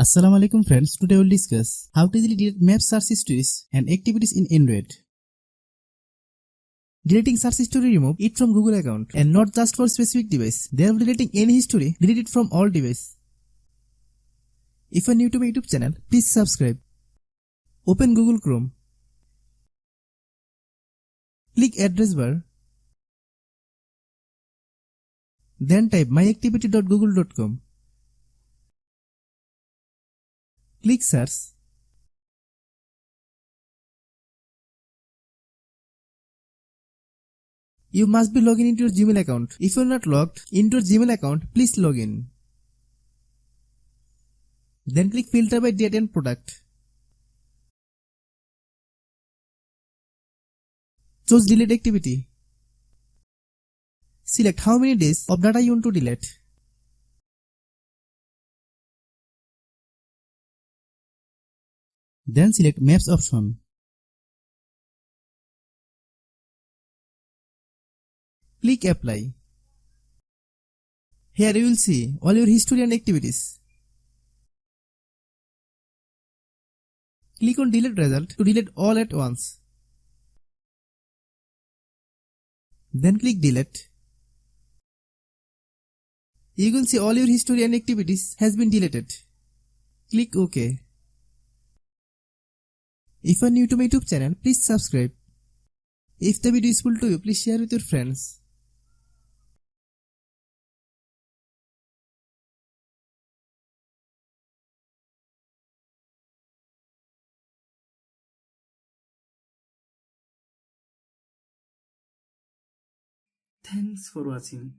Assalamu alaikum friends, today we'll discuss how to easily delete map search histories and activities in Android. Deleting search history remove it from Google account and not just for specific device. Therefore deleting any history, delete it from all device. If you are new to my YouTube channel, please subscribe. Open Google Chrome. Click address bar. Then type myactivity.google.com. Click search. You must be logged into your Gmail account. If you are not logged into your Gmail account, please log in. Then click filter by date and product. Choose delete activity. Select how many days of data you want to delete. Then select Maps option. Click Apply. Here you will see all your history and activities. Click on Delete Result to delete all at once. Then click Delete. You can see all your history and activities has been deleted. Click OK. If you are new to my YouTube channel, please subscribe. If the video is useful to you, please share with your friends. Thanks for watching.